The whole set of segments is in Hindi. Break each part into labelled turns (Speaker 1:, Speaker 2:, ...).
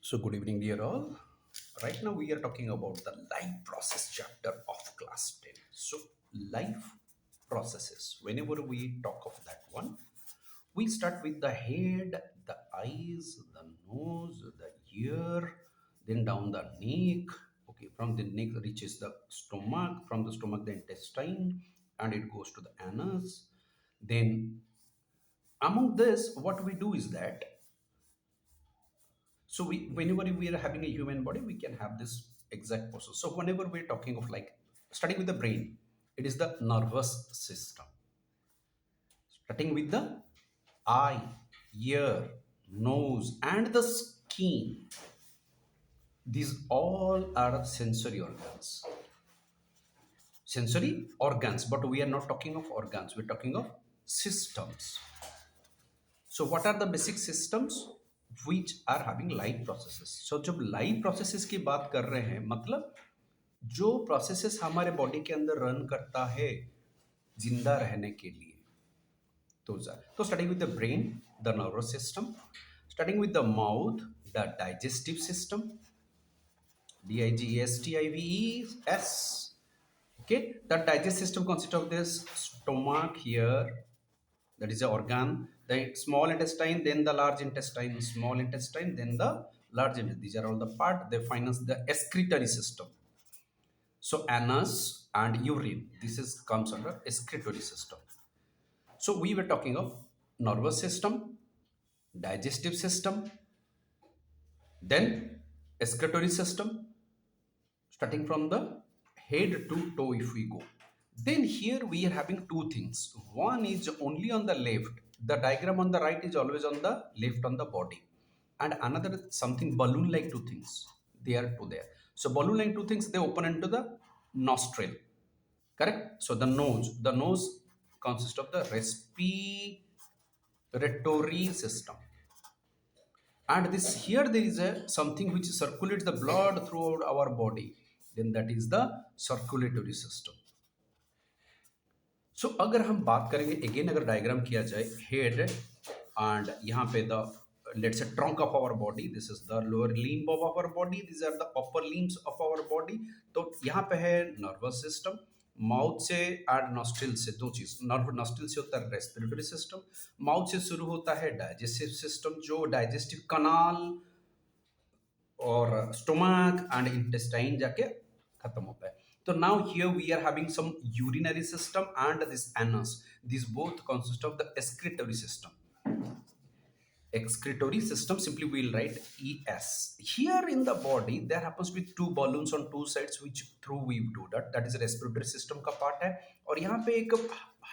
Speaker 1: So, good evening, dear all. Right now, we are talking about the life process chapter of class 10. So, life processes. Whenever we talk of that one, we start with the head, the eyes, the nose, the ear, then down the neck. Okay, from the neck reaches the stomach, from the stomach, the intestine, and it goes to the anus. Then, among this, what we do is that whenever we are having a human body, we can have this exact process. So whenever we're talking of like starting with the brain, it is the nervous system. Starting with the eye, ear, nose, and the skin. These all are sensory organs. Sensory organs, but we are not talking of organs. We're talking of systems. So what are the basic systems which are having life processes? So जब life processes की बात कर रहे हैं मतलब जो प्रोसेसेस हमारे बॉडी के अंदर रन करता है जिंदा रहने के लिए तो starting with the brain the nervous system starting with the mouth the digestive system DIGESTIVES. Okay, the digestive system consists of this stomach here, that is the organ, the small intestine, then the large intestine, small intestine, then the large intestine. These are all the part. They finance the excretory system. So anus and urine, this is comes under excretory system. So we were talking of nervous system, digestive system, then excretory system, starting from the head to toe if we go. Then here we are having two things. One is only on the left. The diagram on the right is always on the left on the body. And another something balloon like two things. They are two there. So balloon like two things, they open into the nostril. Correct? So the nose consists of the respiratory system. And this here there is a something which circulates the blood throughout our body. Then that is the circulatory system. सो अगर हम बात करेंगे अगेन अगर डायग्राम किया जाए हेड एंड यहाँ पे the let's say trunk of our body this is the lower limb of our body this are the upper limbs of our body तो यहाँ पे है नर्वस सिस्टम माउथ से एंड नॉस्ट्रिल से दो चीज नर्व नॉस्ट्रिल से होता है रेस्पिरेटरी सिस्टम माउथ से शुरू होता है डाइजेस्टिव सिस्टम जो डाइजेस्टिव कनाल और स्टोमक एंड इंटेस्टाइन जाके खत्म होता है so now here we are having some urinary system and this anus. These both consist of the excretory system. Excretory system simply we'll write ES. Here in the body there happens to be two balloons on two sides which through we do that. That is respiratory system का part है और यहाँ पे एक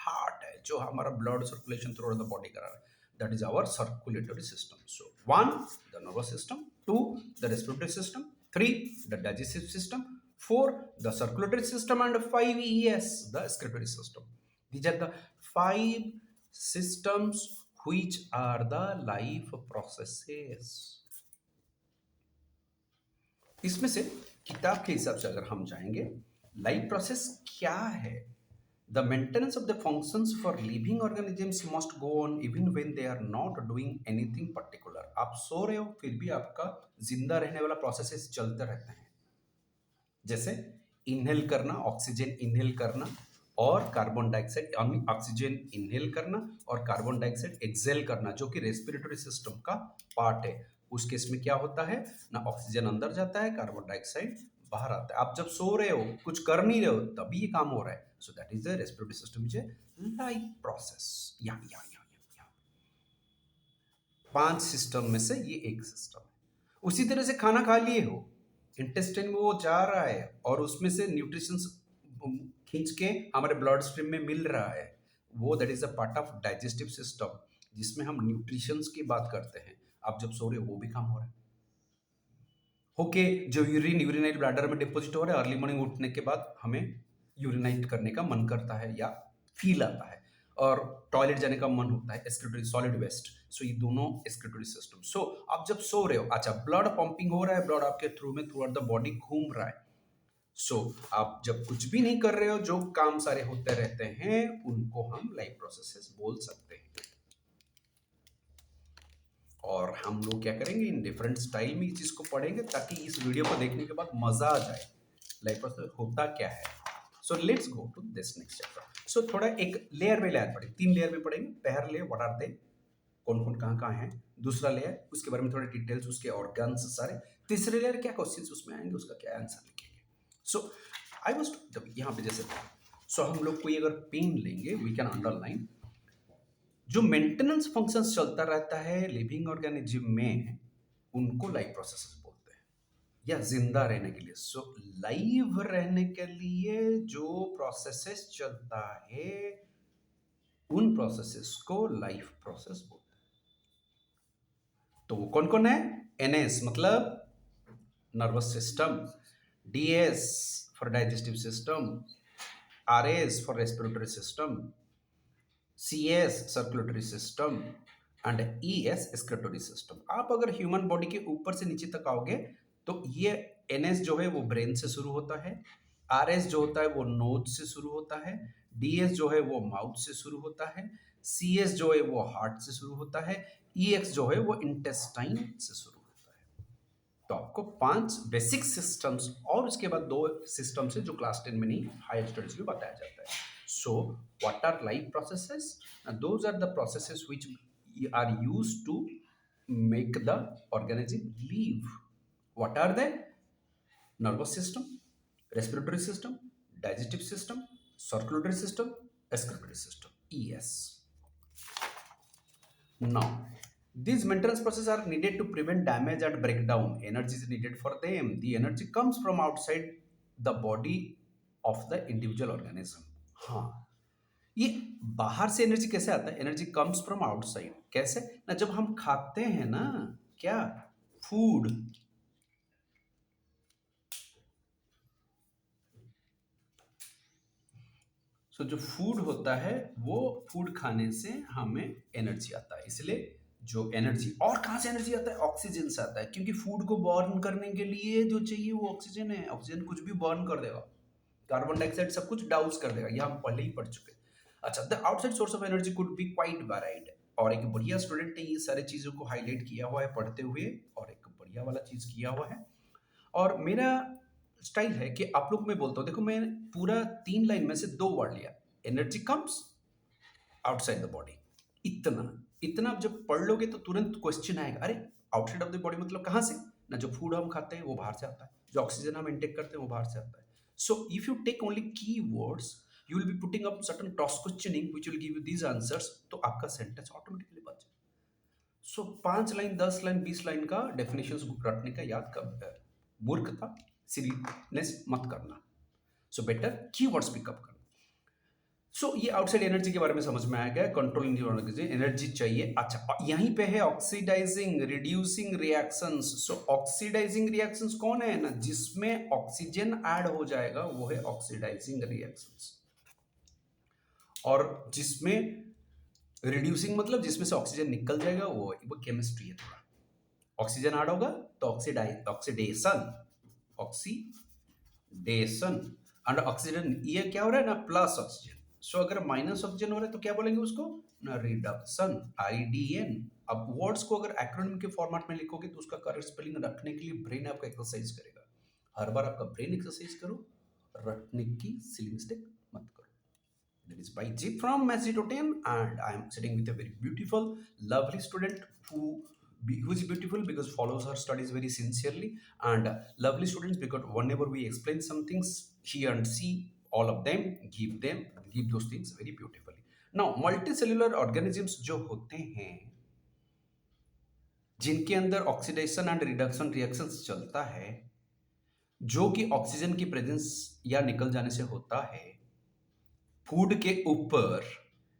Speaker 1: heart है जो हमारा blood circulation throughout the body करा रहा है. That is our circulatory system. So one the nervous system, two the respiratory system, three the digestive system, four the circulatory system, and five ES the excretory system. These are the five systems which are the life processes. इसमें से किताब के हिसाब से अगर हम जाएंगे लाइफ प्रोसेस क्या है the maintenance of the functions for living organisms must go on even when they are not doing anything particular आप सो रहे हो फिर भी आपका जिंदा रहने वाला प्रोसेसेस चलते रहते हैं जैसे इनहेल करना ऑक्सीजन इनहेल करना और कार्बन डाइऑक्साइड ऑक्सीजन इनहेल करना और कार्बन डाइऑक्साइड एक्सेल करना जो कि रेस्पिरेटरी सिस्टम का पार्ट है उस केस में क्या होता है ना ऑक्सीजन अंदर जाता है कार्बन डाइऑक्साइड बाहर आता है आप जब सो रहे हो कुछ कर नहीं रहे हो तभी ये काम हो रहा है so that is the respiratory system is a life process या पांच सिस्टम में से ये एक सिस्टम है उसी तरह से खाना खा लिए हो इंटेस्टाइन में वो जा रहा है और उसमें से न्यूट्रिशंस खींच के हमारे ब्लड स्ट्रीम में मिल रहा है वो that is a part of digestive system जिसमें हम न्यूट्रिशंस की बात करते हैं आप जब सो रहे हो वो भी काम हो रहा है ओके जो यूरिनाइट ब्लैडर में डिपॉजिट हो रहा है अर्ली मॉर्निंग उठने के बाद हमें यूरिनाइट करने का मन करता है या फील आता है और टॉयलेट जाने का मन होता है एक्सक्रीटरी सॉलिड वेस्ट सो ये दोनों एक्सक्रीटरी सिस्टम सो आप जब सो रहे हो अच्छा ब्लड पंपिंग हो रहा है ब्लड आपके थ्रू में थ्रू आउट द बॉडी घूम रहा है सो आप जब कुछ भी नहीं कर रहे हो जो काम सारे होते रहते हैं उनको हम लाइफ प्रोसेसेस बोल सकते हैं और हम लोग क्या करेंगे, इन डिफरेंट स्टाइल में इस चीज़ को पढ़ेंगे ताकि इस वीडियो को देखने के बाद मज़ा आ जाए लाइफ प्रोसेस होता क्या है। So let's go to this next chapter. So थोड़ा एक लेयर बाय लेयर पढ़ेंगे, 3 लेयर में पढ़ेंगे। पहला लेयर व्हाट आर दे, कौन कौन कहाँ कहाँ हैं। दूसरा लेयर उसके बारे में थोड़े डिटेल्स, उसके ऑर्गन्स सारे। तीसरे लेयर क्या क्वेश्चंस उसमें आएंगे, उसका क्या आंसर लिखेंगे। सो आई वाज यहाँ पे जैसे सो हम लोग कोई अगर पेन लेंगे, वी कैन अंडरलाइन जो मेंटेनेंस फंक्शंस चलता रहता है लिविंग ऑर्गेनिज्म में, उनको लाइफ प्रोसेसेस बोलते हैं, या जिंदा रहने के लिए। सो लाइव रहने के लिए जो प्रोसेसेस चलता है, उन प्रोसेसेस को लाइफ प्रोसेस बोलते हैं। तो वो कौन कौन है? एनएस मतलब nervous system, DS for digestive system, RS for respiratory system, CS circulatory system and ES excretory system. आप अगर ह्यूमन बॉडी के ऊपर से नीचे तक आओगे तो ये NS जो है वो ब्रेन से शुरू होता है, RS जो होता है वो नोज से शुरू होता है, DS जो है वो माउथ से शुरू होता है, CS जो है वो हार्ट से शुरू होता है, EX जो है वो इंटेस्टाइन से शुरू होता है। तो आपको 5 बेसिक सिस्टम्स और उसके बाद 2 सिस्टम से जो क्लास 10 में नहीं, हायर स्टडीज में बताया जाता है। So, what are life processes? Those are the processes which are used to make the organism live. What are they? Nervous system, respiratory system, digestive system, circulatory system, excretory system. ES. Now, these maintenance processes are needed to prevent damage and breakdown. Energy is needed for them. The energy comes from outside the body of the individual organism. हाँ, ये बाहर से एनर्जी कैसे आता है? Energy comes from outside. कैसे ना, जब हम खाते हैं ना, क्या फूड, सो जो फूड होता है वो फूड खाने से हमें एनर्जी आता है। इसलिए जो एनर्जी, और कहाँ से एनर्जी आता है? ऑक्सीजन से आता है, क्योंकि फूड को बर्न करने के लिए जो चाहिए वो ऑक्सीजन है। ऑक्सीजन कुछ भी बर्न कर देगा, कार्बन डाइऑक्साइड सब कुछ डाउस कर देगा, ये हम पहले ही पढ़ चुके हैं। अच्छा, the outside source of energy could be quite varied. और एक बढ़िया स्टूडेंट ने ये सारी चीज़ों को हाईलाइट किया हुआ है पढ़ते हुए, और एक बढ़िया वाला चीज़ किया हुआ है। और मेरा स्टाइल है कि आप लोग, मैं बोलता हूँ, देखो मैं पूरा 3 लाइन में से 2 वर्ड लिया, energy comes outside the body. इतना इतना आप जब पढ़ लोगे तो तुरंत क्वेश्चन आएगा, अरे आउटसाइड ऑफ द बॉडी मतलब कहाँ से? ना, जो फूड हम खाते हैं वो बाहर से आता है, जो ऑक्सीजन हम इनटेक करते हैं वो बाहर से आता है। So if you take only keywords, you will be putting up certain cross questioning which will give you these answers, तो आपका सेंटेंस ऑटोमेटिकली बन जाए। सो 5 लाइन, 10 लाइन, 20 लाइन का डेफिनेशंस रटने का याद कर, मूर्खता, सिलीनेस मत करना। सो बेटर कीवर्ड्स पिकअप करना। सो ये आउटसाइड एनर्जी के बारे में समझ में आ गया, कंट्रोल एनर्जी चाहिए। अच्छा, यहीं पे है ऑक्सीडाइजिंग रिड्यूसिंग रिएक्शंस। सो ऑक्सीडाइजिंग रिएक्शंस कौन है ना, जिसमें ऑक्सीजन ऐड हो जाएगा वो है ऑक्सीडाइजिंग रिएक्शंस। और जिसमें रिड्यूसिंग मतलब जिसमें से ऑक्सीजन निकल जाएगा, वो केमिस्ट्री है थोड़ा। ऑक्सीजन ऐड होगा तो ऑक्सीडेशन, ऑक्सीडेशन एंड ऑक्सीजन, ये क्या हो रहा है ना, प्लस ऑक्सीजन। सो अगर माइनस ऑक्सीजन हो रहा है तो क्या बोलेंगे उसको ना, रिडक्शन, IDN। अब वर्ड्स को अगर एक्रोनिम के फॉर्मेट में लिखोगे तो उसका करेक्ट स्पेलिंग रखने के लिए ब्रेन आपका एक्सरसाइज करेगा। हर बार आपका ब्रेन एक्सरसाइज करो, रटने की सिली मिस्टेक मत करो। That is by G from Macedonian, and I am sitting with a very beautiful, lovely student who is beautiful because follows her studies very sincerely, and lovely students because whenever we explain some things, she and she, all of them give those things very beautifully. Now, multicellular organisms जो होते हैं, जिनके अंदर ऑक्सीडेशन एंड रिडक्शन रिएक्शंस चलता है, जो कि ऑक्सीजन की प्रेजेंस या निकल जाने से होता है फूड के ऊपर,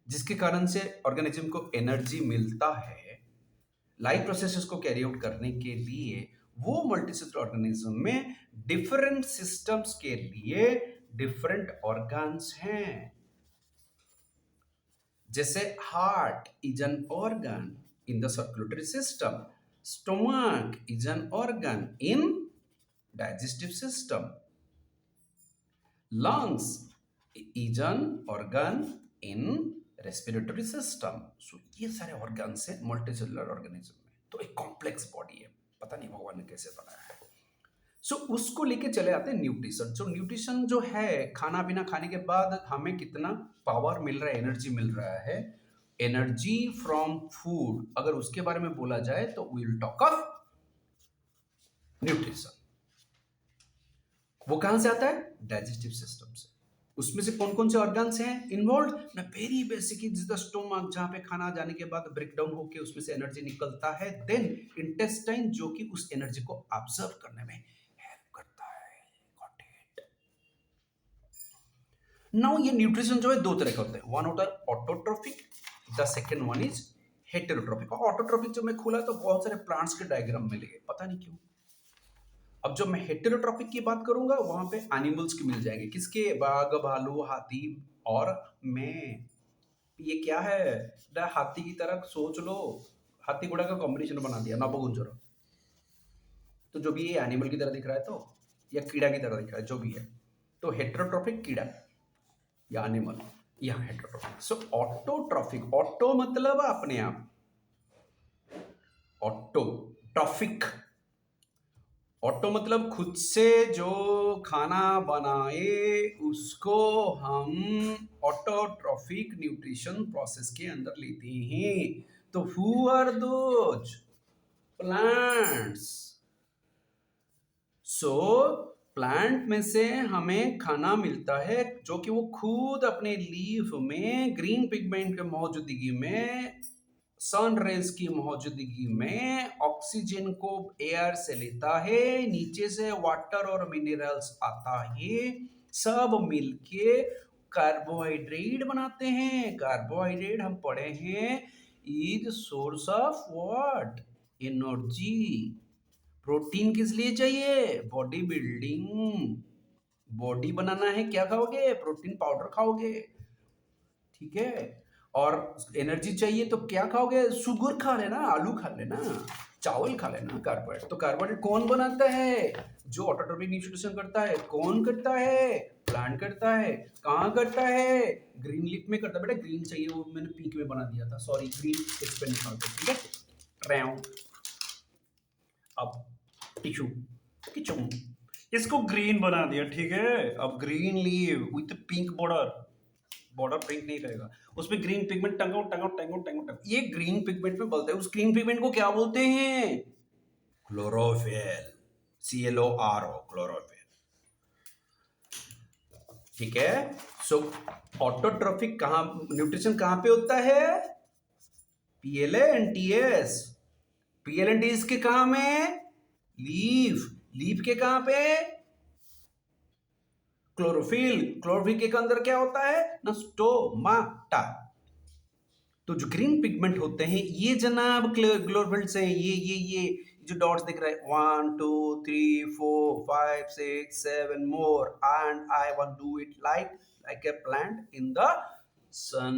Speaker 1: जिसके कारण से ऑर्गेनिज्म को एनर्जी मिलता है लाइफ प्रोसेसेस को कैरी आउट करने के लिए, वो मल्टीसेलुलर ऑर्गेनिज्म में डिफरेंट सिस्टम्स के लिए डिफरेंट ऑर्गन्स हैं। जैसे heart is an organ in the circulatory system, stomach is an organ in digestive system, lungs is an organ in respiratory system. So ये सारे organs हैं multicellular organism में। तो एक कॉम्प्लेक्स बॉडी है, पता नहीं भगवान ने कैसे बनाया है। सो उसको लेके चले आते हैं न्यूट्रिशन। सो न्यूट्रिशन जो है, खाना पीना खाने के बाद हमें कितना पावर मिल रहा है, एनर्जी मिल रहा है, एनर्जी फ्रॉम फूड, अगर उसके बारे में बोला जाए तो विल टॉक ऑफ न्यूट्रिशन। वो कहां से आता है? डाइजेस्टिव सिस्टम से। उसमें से कौन कौन से ऑर्गन्स हैं इन्वॉल्व ना? Very basic is the stomach, जहां पे खाना जाने के बाद ब्रेक डाउन होकर उसमें से एनर्जी निकलता है। देन इंटेस्टाइन, जो कि उस एनर्जी को ऑब्जर्व करने में हेल्प करता है। Got it? नाउ ये न्यूट्रिशन जो है दो तरह के होते हैं, वन होता है autotrophic, the second one is heterotrophic. Autotrophic जब मैं खोला तो बहुत सारे प्लांट्स के डायग्राम मिल गए, पता नहीं क्यों। अब जब मैं हेटेरोट्रॉपिक की बात करूंगा वहां पे एनिमल्स के मिल जाएंगे, किसके? बाघ, भालू, हाथी और मैं। ये क्या है? हाथी की तरह सोच लो, हाथी घोड़ा का कॉम्बिनेशन बना दिया नपुंसक। तो जो भी ये एनिमल की तरह दिख रहा है तो, या कीड़ा की तरह दिख रहा है, जो भी है, तो हेटेरोट्रॉपिक कीड़ा या एनिमल, या हेटेरोट्रॉपिक। सो ऑटोट्रॉफिक, ऑटो मतलब अपने आप, ऑटो ट्रॉफिक, ऑटो मतलब खुद से जो खाना बनाए उसको हम ऑटोट्रॉफिक न्यूट्रिशन प्रोसेस के अंदर लेते हैं। तो who are those? Plants. So plant में से हमें खाना मिलता है जो कि वो खुद अपने लीफ में ग्रीन पिगमेंट के मौजूदगी में, सन रेज की मौजूदगी में ऑक्सीजन को एयर से लेता है, नीचे से वाटर और मिनरल्स आता है, सब मिलके कार्बोहाइड्रेट बनाते हैं। कार्बोहाइड्रेट हम पढ़े हैं is source of what? Energy. Protein किस लिए चाहिए? Body building. बॉडी बनाना है, क्या खाओगे? प्रोटीन पाउडर खाओगे, ठीक है। और एनर्जी चाहिए तो क्या खाओगे? शुगर खा लेना, आलू खा लेना, चावल खा लेना, कार्बोहाइड्रेट। तो कार्बोहाइड्रेट कौन बनाता है? जो ऑटोट्रोपिक न्यूट्रिशन करता है। कौन करता है? प्लांट करता है। कहाँ करता है? ग्रीन लीफ में करता है। बेटा ग्रीन चाहिए, वो मैंने पिंक में बना दिया था, सॉरी, ग्रीन इस पे निकाल दो, ठीक है। अब टिश्यू किचन, इसको ग्रीन बना दिया, ठीक है। अब green leave with pink border, border pink नहीं रहेगा, उसमें ग्रीन पिगमेंट टंगाओ टंगाओ टंगाओ टंगाओ टंगाओ, ये ग्रीन पिगमेंट में बोलते हैं। उस ग्रीन पिगमेंट को क्या बोलते हैं? क्लोरोफिल। CLORO, क्लोरोफिल, ठीक है। सो ऑटोट्रोफिक कहां, न्यूट्रिशन कहां पे होता है? PLA and TS। PLA and TS के कहां में? लीफ। लीफ के कहां पे? क्लोरोफिल। क्लोरोफिल के अंदर क्या होता है ना? स्टोमाटा। तो जो ग्रीन पिगमेंट होते हैं ये जनाब क्लोरोफिल्स हैं। ये जो डॉट्स दिख रहे हैं, 1 2 3 4 5 6 7 more, and I want do it like a plant in the sun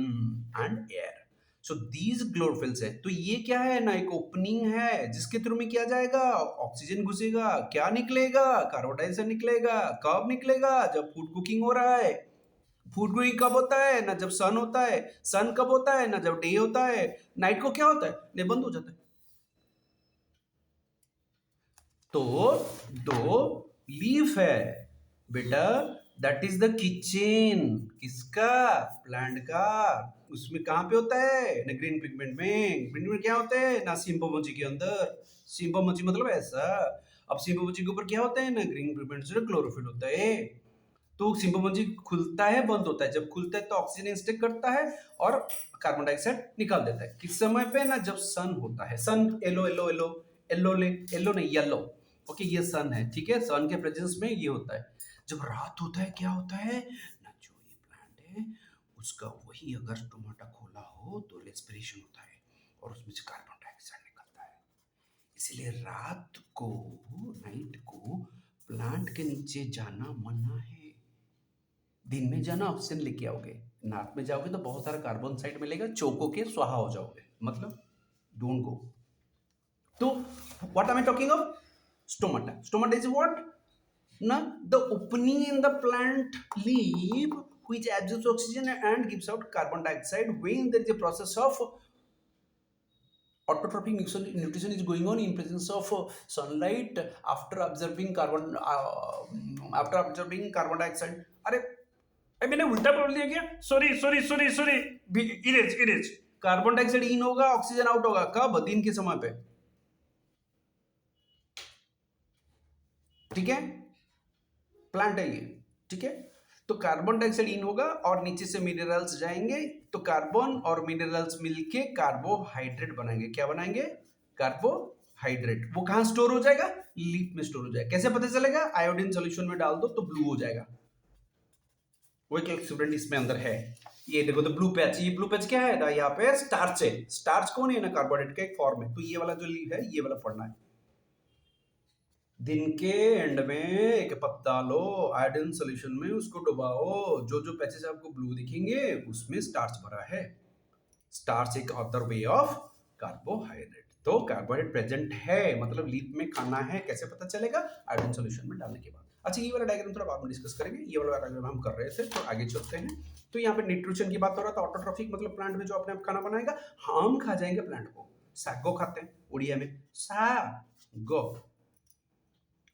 Speaker 1: and air. So these chlorophylls है। तो ये क्या है ना? एक ओपनिंग है जिसके थ्रू में किया जाएगा, ऑक्सीजन घुसेगा, क्या निकलेगा? कार्बन डाइऑक्साइड निकलेगा। कब निकलेगा? जब फूड कुकिंग हो रहा है। फूड ग्रोइंग कब होता है ना? जब सन होता है। सन कब होता है ना? जब डे होता है। नाइट को क्या होता है? डे बंद हो जाता है। तो दो लीफ है बेटा, दैट इज द किचन। किसका? प्लांट का। उसमें कहां पे होता है ना? ग्रीन पिगमेंट में। ग्रीन में क्या होता है ना? सिम्पोमोजी के अंदर। सिम्पोमोजी मतलब ऐसा। अब सिम्पोमोजी के ऊपर क्या होता है ना? ग्रीन पिगमेंट से क्लोरोफिल होता है। तो सिम्पोमोजी खुलता है, बंद होता है। जब खुलता है तो ऑक्सीजन इंस्टेक करता है और कार्बन डाइऑक्साइड निकाल देता है। किस समय पे ना? जब सन होता है। Sun yellow yellow yellow yellow ले येलो नहीं येलो, ओके, ये सन है, ठीक है। सन के प्रेजेंस में ये होता है। जब रात होता है क्या होता है ना? जो ये प्लांट है उसका वही अगर स्टोमाटा खोला हो तो रेस्पिरेशन होता है और उसमें से कार्बन डाइऑक्साइड निकलता है। इसलिए रात को, नाइट को प्लांट के नीचे जाना मना है। दिन में जाना ऑक्सीजन लेके आओगे, रात में जाओगे तो बहुत सारा कार्बन डाइऑक्साइड मिलेगा, चोको के स्वाहा हो जाओगे, मतलब डोंट गो। तो what am I talking of? Stomata. Stomata is what? Na, the opening in the plant leaf which absorbs oxygen and gives out carbon dioxide when there is a process of Autotrophic nutrition is going on in presence of sunlight after observing carbon dioxide. अरे मैंने उल्टा बोल दिया क्या? Sorry erase carbon dioxide in होगा, ऑक्सीजन आउट होगा। कब? दिन के समय पे। ठीक है, प्लांट है ये। ठीक है, तो कार्बन डाइऑक्साइड इन होगा और नीचे से मिनरल्स जाएंगे, तो कार्बन और मिनरल्स मिलके कार्बोहाइड्रेट बनाएंगे। क्या बनाएंगे? कार्बोहाइड्रेट। वो कहां स्टोर हो जाएगा? लीफ में स्टोर हो जाएगा। कैसे पता चलेगा? आयोडीन सॉल्यूशन में डाल दो तो ब्लू हो जाएगा। वो एक स्टूडेंट इसमें अंदर है, ये देखो तो ब्लू पैच। ये ब्लू पैच क्या है ना? यहाँ पे स्टार्च है। स्टार्च कौन है ना? कार्बोहाइड्रेट का एक फॉर्म है। तो ये वाला जो लीफ है, ये वाला पढ़ना है। दिन के एंड में एक पत्ता लो, आयोडीन सॉल्यूशन में उसको डुबाओ, जो जो पैचेस आपको ब्लू दिखेंगे उसमें स्टार्च भरा है। स्टार्च एक अदर वे ऑफ कार्बोहाइड्रेट। तो कार्बोहाइड्रेट प्रेजेंट है, मतलब लीफ में खाना है। कैसे पता चलेगा? आयोडीन सॉल्यूशन में डालने के बाद। अच्छा, ये वाला डायग्राम थोड़ा बाद में डिस्कस करेंगे। ये वाला डायग्राम हम कर रहे थे, तो आगे चलते हैं। तो यहाँ पे न्यूट्रिशन की बात हो रहा था। ऑटोट्रॉफिक मतलब प्लांट में जो अपने आप खाना बनाएगा। हम खा जाएंगे प्लांट को। सागो खाते हैं उड़िया में, सागो।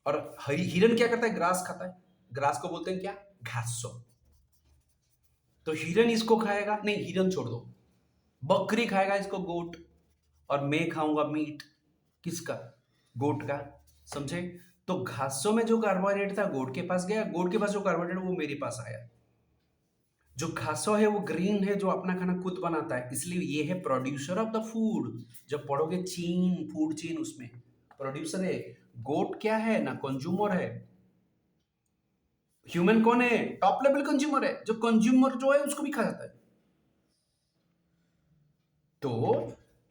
Speaker 1: और हिरन क्या करता है? ग्रास खाता है। ग्रास को बोलते हैं क्या? घासो। तो हिरन इसको खाएगा? नहीं, हिरन छोड़ दो। बकरी खाएगा इसको, गोट। और मैं खाऊंगा मीट। किसका? गोट का। समझे? तो घासों में जो कार्बोहाइड्रेट था गोट के पास गया, गोट के पास जो कार्बोहाइड्रेट वो मेरे पास आया। जो घासो है वो ग्रीन है, जो अपना खाना खुद बनाता है, इसलिए ये है प्रोड्यूसर ऑफ द फूड। जब पढ़ोगे चेन, फूड चेन, उसमें प्रोड्यूसर है। गोट क्या है ना? कंज्यूमर है। ह्यूमन कौन है? टॉप लेवल कंज्यूमर है। जो कंज्यूमर जो है उसको भी खा जाता है। तो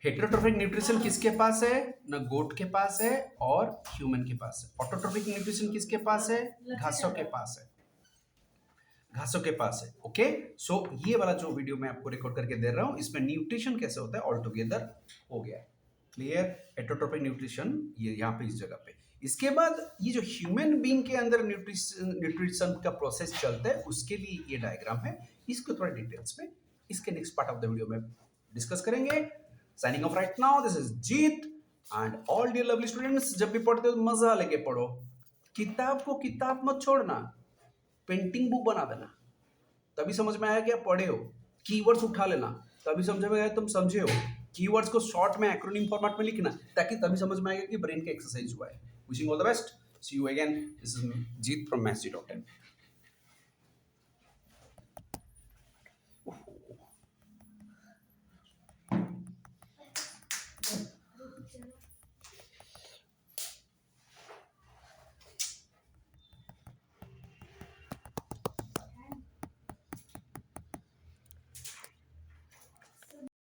Speaker 1: हेटेरोट्रोफिक न्यूट्रिशन किसके पास है? ना गोट के पास है और ह्यूमन के पास है। ऑटोट्रोफिक न्यूट्रिशन किसके पास है? घासों के पास है। घासों के पास है। ओके, सो ये वाला जो वीडियो मैं आपको रिकॉर्ड करके दे रहा हूं, इसमें न्यूट्रिशन कैसे होता है ऑल टुगेदर हो गया है। क्लियर? हेटेरोट्रोफिक न्यूट्रिशन ये यहाँ पे इस जगह पे। इसके बाद ये जो ह्यूमन बीइंग के अंदर न्यूट्रिशन का प्रोसेस चलता है, उसके लिए ये डायग्राम है। इसको थोड़ा डिटेल्स में इसके next part of the video में डिस्कस करेंगे। Signing off right now, this is Jeet and all dear lovely students. जब भी पढ़ते हो मजा लेके पढ़ो। किताब को किताब मत छोड़ना, पेंटिंग बुक बना देना, तभी समझ में आया कि आप पढ़े हो। कीवर्ड्स उठा लेना, तभी समझ में आया तुम समझे हो। कीवर्ड्स को शॉर्ट में एक्रोनिम फॉर्मेट में लिखना, ताकि तभी समझ में आएगा कि ब्रेन का एक्सरसाइज हुआ है। Wishing all the best, see you again. This is Jeet from mathsg.in।